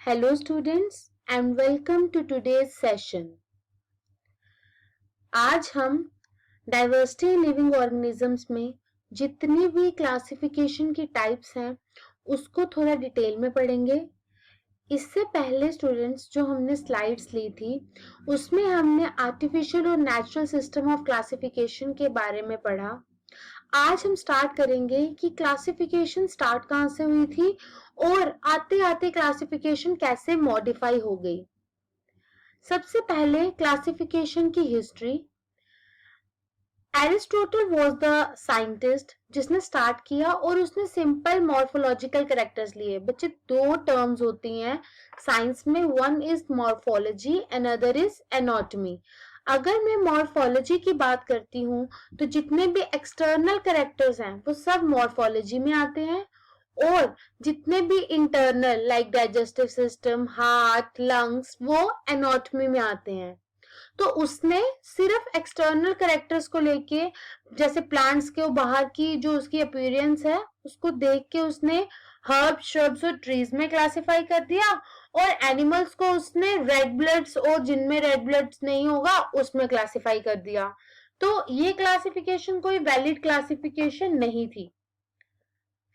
Hello students and welcome to today's session. आज हम diversity in living organisms में जितनी भी क्लासिफिकेशन की टाइप्स हैं उसको थोड़ा डिटेल में पढ़ेंगे। इससे पहले स्टूडेंट्स जो हमने स्लाइड्स ली थी उसमें हमने आर्टिफिशियल और नेचुरल सिस्टम ऑफ क्लासिफिकेशन के बारे में पढ़ा। आज हम स्टार्ट करेंगे कि क्लासिफिकेशन स्टार्ट कहाँ से हुई थी और आते आते क्लासिफिकेशन कैसे मॉडिफाई हो गई। सबसे पहले क्लासिफिकेशन की history. Aristotle was the scientist जिसने स्टार्ट किया और उसने सिंपल मॉर्फोलॉजिकल कैरेक्टर्स लिए। बच्चे दो टर्म्स होती हैं साइंस में, one is morphology and other is anatomy. अगर मैं मॉर्फोलॉजी की बात करती हूँ तो जितने भी एक्सटर्नल कैरेक्टर्स हैं वो सब मॉर्फोलॉजी में आते हैं और जितने भी internal like digestive system, heart, lungs वो एनाटॉमी में आते हैं। तो उसने सिर्फ एक्सटर्नल कैरेक्टर्स को लेके जैसे प्लांट्स के बाहर की जो उसकी अपीयरेंस है उसको देख के उसने हर्ब, श्रब्स और ट्रीज में क्लासिफाई कर दिया और एनिमल्स को उसने रेड ब्लड्स और जिनमें रेड ब्लड्स नहीं होगा उसमें क्लासिफाई कर दिया। तो ये क्लासिफिकेशन कोई वैलिड क्लासिफिकेशन नहीं थी।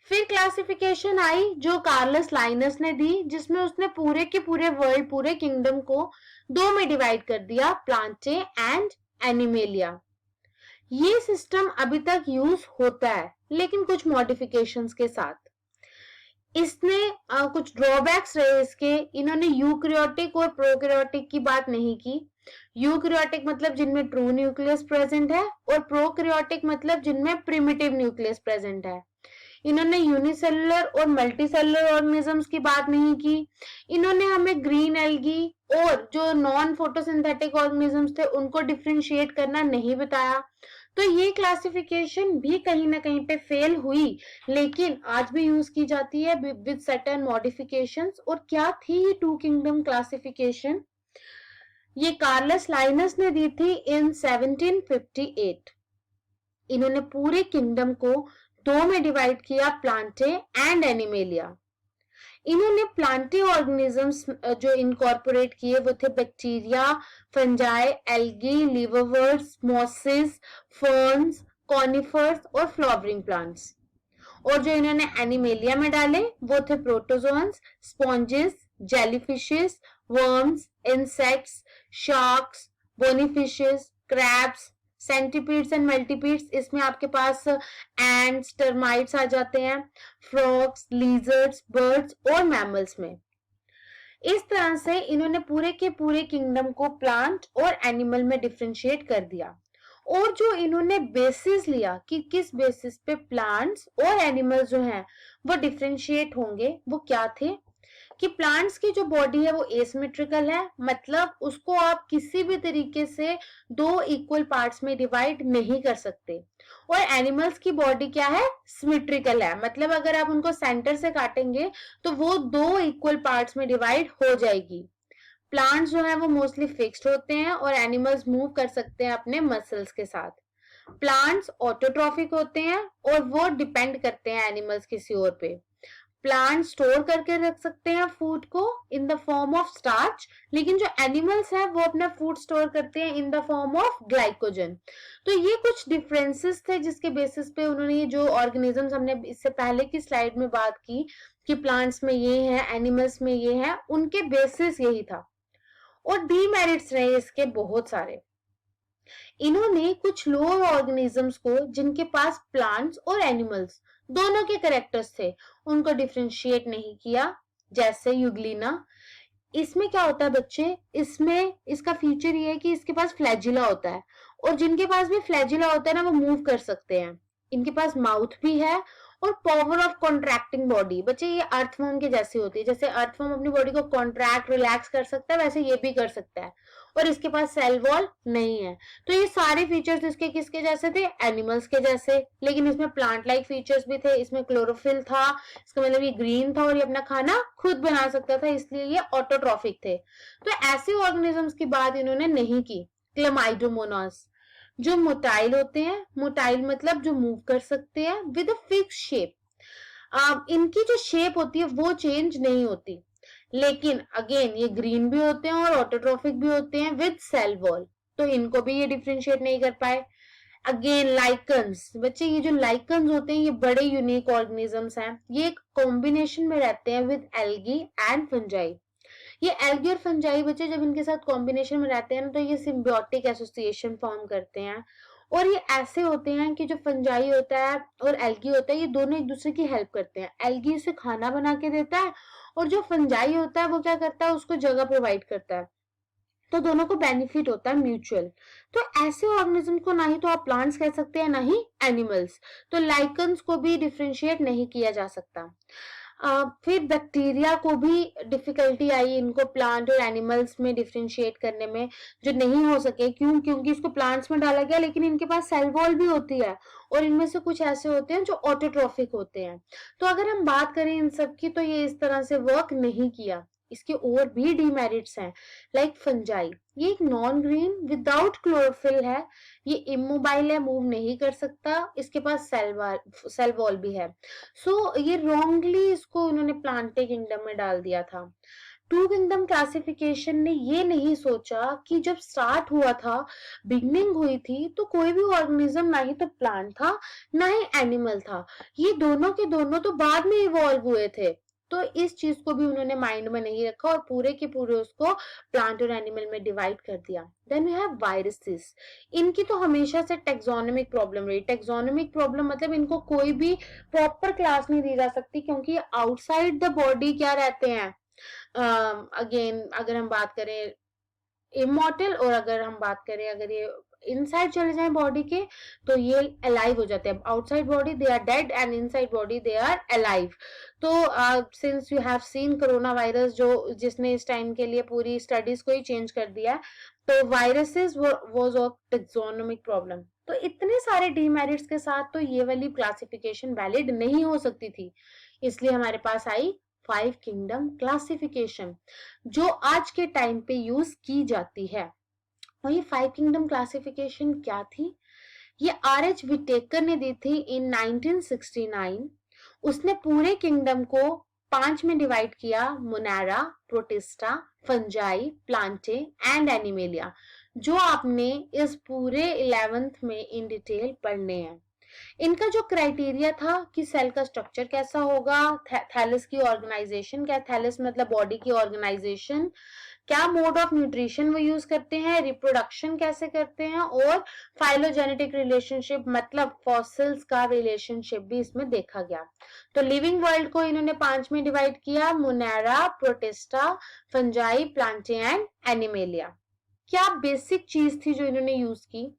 फिर क्लासिफिकेशन आई जो कार्लस लाइनस ने दी जिसमें उसने पूरे के पूरे वर्ल्ड, पूरे किंगडम को दो में डिवाइड कर दिया, प्लांटे एंड एनिमेलिया। ये सिस्टम अभी तक यूज होता है लेकिन कुछ मॉडिफिकेशंस के साथ। इसने कुछ ड्रॉबैक्स रहे इसके। इन्होंने यूकैरियोटिक और प्रोकैरियोटिक की बात नहीं की। यूकैरियोटिक मतलब जिनमें ट्रू न्यूक्लियस प्रेजेंट है और प्रोकैरियोटिक मतलब जिनमें प्रिमिटिव न्यूक्लियस प्रेजेंट है। इन्होंने यूनिसेलुलर और मल्टीसेलुलर ऑर्गेनिजम्स की बात नहीं की। इन्होंने हमें ग्रीन एल्गी और जो नॉन फोटोसिंथेटिक ऑर्गेनिजम्स थे उनको डिफरेंशिएट करना नहीं बताया। तो ये क्लासिफिकेशन भी कहीं ना कहीं पे फेल हुई लेकिन आज भी यूज की जाती है विद सर्टेन मॉडिफिकेशंस। और क्या थी ये टू किंगडम क्लासिफिकेशन? ये कार्लस लाइनस ने दी थी इन 1758। इन्होंने पूरे किंगडम को दो में डिवाइड किया, प्लांटे एंड एनिमेलिया। इन्होंने प्लांटे ऑर्गेनिजम्स जो इनकॉर्पोरेट किए वो थे bacteria, fungi, algae, liverworts, mosses, ferns, conifers और फ्लावरिंग प्लांट्स। और जो इन्होंने एनिमेलिया में डाले वो थे protozoans, sponges, jellyfishes, worms, insects, sharks, bony fishes, crabs, centipedes and multipedes. इसमें आपके पास एंड्स, टर्माइट्स आ जाते हैं, फ्रॉग्स, लीजर्ड्स, बर्ड्स और मैमल्स में। इस तरह से इन्होंने पूरे के पूरे किंगडम को प्लांट और एनिमल में डिफरेंशिएट कर दिया। और जो इन्होंने बेसिस लिया कि किस बेसिस पे प्लांट्स और एनिमल्स जो हैं वो डिफरेंशिएट होंगे, वो क्या थे कि प्लांट्स की जो बॉडी है वो एसिमेट्रिकल है, मतलब उसको आप किसी भी तरीके से दो इक्वल पार्ट्स में डिवाइड नहीं कर सकते। और एनिमल्स की बॉडी क्या है? सिमेट्रिकल है, मतलब अगर आप उनको सेंटर से काटेंगे तो वो दो इक्वल पार्ट्स में डिवाइड हो जाएगी। प्लांट्स जो है वो मोस्टली फिक्स्ड होते हैं और एनिमल्स मूव कर सकते हैं अपने मसल्स के साथ। प्लांट्स ऑटोट्रॉफिक होते हैं और वो डिपेंड करते हैं एनिमल्स किसी और पे। प्लांट स्टोर करके रख सकते हैं फूड को in the form of starch, लेकिन जो एनिमल्स हैं वो अपना फूड स्टोर करते हैं in the form of glycogen. तो ये कुछ डिफरेंसेस थे जिसके बेसिस पे उन्होंने ये जो ऑर्गेनिजम्स हमने इससे पहले की स्लाइड में बात की कि प्लांट्स में ये है, एनिमल्स में ये है, उनके बेसिस यही था। और डीमेरिट्स रहे इसके बहुत सारे। इन्होंने कुछ लोअर ऑर्गेनिजम्स को जिनके पास प्लांट्स और एनिमल्स दोनों के कैरेक्टर्स थे उनको डिफरेंशिएट नहीं किया, जैसे यूग्लिना। इसमें क्या होता है बच्चे, इसमें इसका फीचर ये है कि इसके पास फ्लैजिला होता है और जिनके पास भी फ्लैजिला होता है ना वो मूव कर सकते हैं। इनके पास माउथ भी है और पावर ऑफ कॉन्ट्रैक्टिंग बॉडी। बच्चे ये अर्थवर्म के जैसी होती है, जैसे अर्थवर्म अपनी बॉडी को कॉन्ट्रैक्ट, रिलैक्स कर सकता है वैसे ये भी कर सकता है। और इसके पास सेल वॉल नहीं है। तो ये सारे फीचर्स इसके किसके जैसे थे? एनिमल्स के जैसे। लेकिन इसमें प्लांट लाइक फीचर्स भी थे, इसमें क्लोरोफिल था, इसका मतलब ये ग्रीन था और ये अपना खाना खुद बना सकता था, इसलिए ये ऑटोट्रॉफिक थे। तो ऐसे ऑर्गेनिजम्स की बात इन्होंने नहीं की। क्लेमाइडोमोनास जो मोटाइल होते हैं, मोटाइल मतलब जो मूव कर सकते हैं विद अ फिक्स शेप। इनकी जो शेप होती है वो चेंज नहीं होती, लेकिन अगेन ये ग्रीन भी होते हैं और ऑटोट्रॉफिक भी होते हैं विद सेल वॉल, तो इनको भी ये डिफ्रेंशिएट नहीं कर पाए। अगेन लाइकन्स, बच्चे ये जो लाइकन्स होते हैं ये बड़े यूनिक ऑर्गेनिजम्स हैं, ये एक कॉम्बिनेशन में रहते हैं विद एल्गी एंड फंजाई। ये एल्गी और फंजाई बच्चे जब इनके साथ कॉम्बिनेशन में रहते हैं ना, तो ये सिम्बियोटिक एसोसिएशन फॉर्म करते हैं। और ये ऐसे होते हैं कि जो फंजाई होता है और एल्गी होता है, ये दोनों एक दूसरे की हेल्प करते हैं। एल्गी उसे खाना बना के देता है और जो फंजाई होता है वो क्या करता है, उसको जगह प्रोवाइड करता है, तो दोनों को बेनिफिट होता है म्यूचुअल। तो ऐसे ऑर्गेनिज्म को ना ही तो आप प्लांट्स कह सकते हैं ना ही एनिमल्स, तो लाइकन्स को भी डिफ्रेंशिएट नहीं किया जा सकता। फिर बैक्टीरिया को भी डिफिकल्टी आई इनको प्लांट और एनिमल्स में डिफरेंशिएट करने में, जो नहीं हो सके। क्यों? क्योंकि इसको प्लांट्स में डाला गया लेकिन इनके पास सेल वॉल भी होती है और इनमें से कुछ ऐसे होते हैं जो ऑटोट्रॉफिक होते हैं। तो अगर हम बात करें इन सब की, तो ये इस तरह से वर्क नहीं किया। इसके और भी डीमेरिट्स हैं, लाइक फंजाई, ये एक नॉन ग्रीन विदाउट क्लोरोफिल है, ये इमोबाइल है, मूव नहीं कर सकता, इसके पास सेल वॉल भी है। सो ये रॉन्गली इसको उन्होंने प्लांटे किंगडम में डाल दिया था। टू किंगडम क्लासिफिकेशन ने ये नहीं सोचा कि जब स्टार्ट हुआ था, बिगनिंग हुई थी, तो कोई भी ऑर्गेनिज्म ना ही तो प्लांट था ना ही एनिमल था, ये दोनों के दोनों तो बाद में इवॉल्व हुए थे। तो इस चीज को भी उन्होंने माइंड में नहीं रखा और पूरे के पूरे उसको प्लांट और एनिमल में डिवाइड कर दिया। देन वी हैव वायरसेस, इनकी तो हमेशा से टेक्सोनोमिक प्रॉब्लम रही। टेक्सोनोमिक प्रॉब्लम मतलब इनको कोई भी प्रॉपर क्लास नहीं दी जा सकती, क्योंकि आउटसाइड द बॉडी क्या रहते हैं, अगेन अगर हम बात करें इमॉर्टल, और अगर हम बात करें अगर ये इनसाइड चले जाएं बॉडी के, तो ये अलाइव हो जाते हैं। Outside body they are dead and inside body they are alive. तो since you have seen corona virus, जो जिसने इस टाइम के लिए पूरी स्टडीज को ही चेंज कर दिया, तो viruses was of taxonomic problem. तो इतने सारे डीमेरिट्स के साथ तो ये वाली क्लासिफिकेशन वैलिड नहीं हो सकती थी, इसलिए हमारे पास आई 5 किंगडम क्लासिफिकेशन, जो आज के टाइम पे यूज की जाती है। और ये 5 किंगडम क्लासिफिकेशन क्या थी? ये आर.एच. विटेकर ने दी थी इन 1969। उसने पूरे किंगडम को 5 में डिवाइड किया, Monera, protista, fungi, Plantae and animalia, जो आपने इस पूरे 11th में इन डिटेल पढ़ने हैं। इनका जो क्राइटेरिया था कि सेल का स्ट्रक्चर कैसा होगा, थैलस की ऑर्गेनाइजेशन क्या, थैलस मतलब बॉडी की ऑर्गेनाइजेशन, क्या मोड ऑफ न्यूट्रिशन वो यूज करते हैं, रिप्रोडक्शन कैसे करते हैं, और फाइलोजेनेटिक रिलेशनशिप मतलब फॉसिल्स का रिलेशनशिप भी इसमें देखा गया। तो लिविंग वर्ल्ड को इन्होंने 5 में डिवाइड किया, Monera, protista, fungi, Plantae and animalia. क्या बेसिक चीज थी जो इन्होंने यूज की?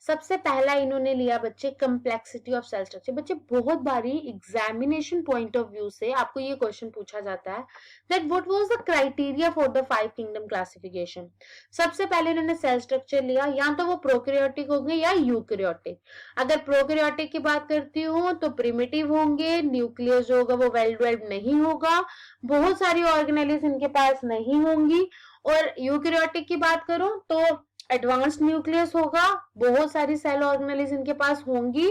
सबसे पहला इन्होंने लिया बच्चे कंप्लेक्सिटी ऑफ सेल स्ट्रक्चर। बच्चे बहुत बारी एग्जामिनेशन पॉइंट ऑफ व्यू से आपको ये क्वेश्चन पूछा जाता है that what was the criteria for the 5 kingdom classification. सबसे पहले इन्होंने सेल स्ट्रक्चर लिया, या तो वो प्रोकैरियोटिक होंगे या यूकैरियोटिक। अगर प्रोकैरियोटिक की बात करती हूँ तो प्रिमिटिव होंगे, न्यूक्लियस जो होगा वो वेल डेवलप्ड नहीं होगा, बहुत सारी ऑर्गेनेलिस इनके पास नहीं होंगी। और यूकैरियोटिक की बात करूं तो एडवांस्ड न्यूक्लियस होगा, बहुत सारी सेल ऑर्गेनेलिस इनके पास होंगी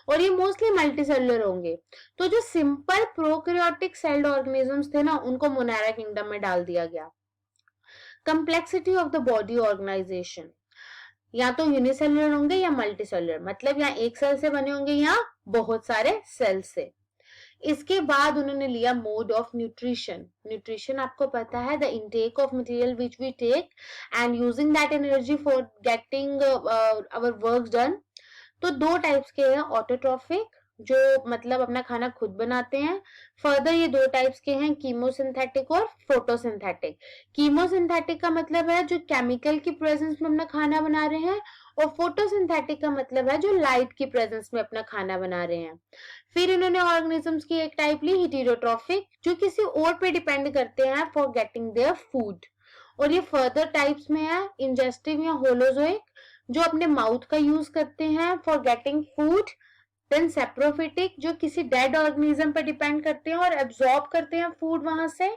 और ये मोस्टली मल्टीसेलुलर होंगे। तो जो सिंपल प्रोकैरियोटिक सेल्ड ऑर्गेनिजम्स थे ना, उनको मोनेरा किंगडम में डाल दिया गया। Complexity of the body organisation, या तो यूनिसेलुलर होंगे या मल्टीसेलुलर, मतलब या एक सेल से बने होंगे या बहुत सारे सेल से। इसके बाद उन्होंने लिया मोड ऑफ न्यूट्रिशन। न्यूट्रिशन आपको पता है, the intake of material which we take and using that energy for getting our work done. तो 2 टाइप्स के हैं, ऑटोट्रॉफिक जो मतलब अपना खाना खुद बनाते हैं। फर्दर ये 2 टाइप्स के हैं, कीमोसिंथेटिक और फोटोसिंथेटिक। कीमोसिंथेटिक का मतलब है जो केमिकल की प्रेजेंस में अपना खाना बना रहे हैं, और फोटोसिंथेटिक का मतलब है जो लाइट की प्रेजेंस में अपना खाना बना रहे हैं। फिर इन्होंने ऑर्गेनिजम्स की एक टाइप ली, हेटेरोट्रॉफिक, जो किसी और पे डिपेंड करते हैं फॉर गेटिंग देयर फूड। और ये फर्दर टाइप्स में है, इंजेस्टिव या होलोजोइक, जो अपने माउथ का यूज करते हैं for getting food. Then saprophytic, जो किसी डेड ऑर्गेनिज्म पर डिपेंड करते हैं और एब्जॉर्ब करते हैं फूड वहां से।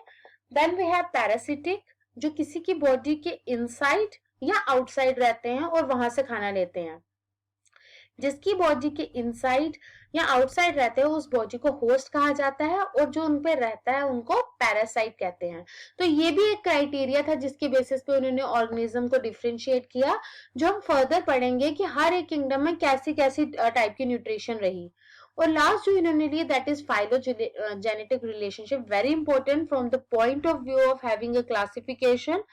देन वी हैव पैरासिटिक, जो किसी की बॉडी के इनसाइड या आउटसाइड रहते हैं और वहां से खाना लेते हैं। जिसकी बॉडी के इनसाइड या आउटसाइड रहते हैं उस बॉडी को होस्ट कहा जाता है, और जो उन पे रहता है उनको पैरासाइट कहते हैं। तो ये भी एक क्राइटेरिया था जिसके बेसिस पे उन्होंने ऑर्गेनिज्म को डिफरेंशिएट किया, जो हम फर्दर पढ़ेंगे कि हर एक किंगडम में कैसी कैसी टाइप की न्यूट्रिशन रही। और लास्ट जो इन्होंने लिए that is phylogenetic relationship, very important from the point of view of having a classification,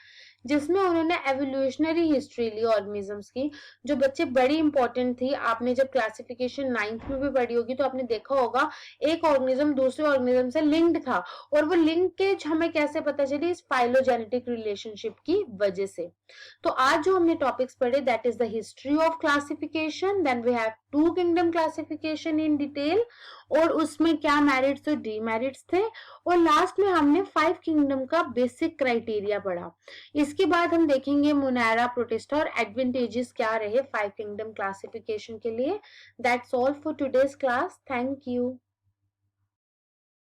जिसमें उन्होंने एवोल्यूशनरी हिस्ट्री ली ऑर्गेनिजम्स की, जो बच्चे बड़ी इंपॉर्टेंट थी। आपने जब क्लासिफिकेशन 9th में भी पढ़ी होगी तो आपने देखा होगा एक ऑर्गेनिज्म दूसरे ऑर्गेनिज्म से लिंक्ड था, और वो लिंकेज हमें कैसे पता चली, इस फाइलोजेनेटिक रिलेशनशिप की वजह से। तो आज जो हमने टॉपिक्स पढ़े that is the history of classification, then we have two kingdom classification in detail, और उसमें क्या मेरिट्स और डीमेरिट्स थे, और लास्ट में हमने 5 किंगडम का बेसिक क्राइटेरिया पढ़ा। इसके बाद हम देखेंगे मोनेरा, प्रोटिस्टा और एडवांटेजेस क्या रहे 5 किंगडम क्लासिफिकेशन के लिए। That's all for today's class, thank you.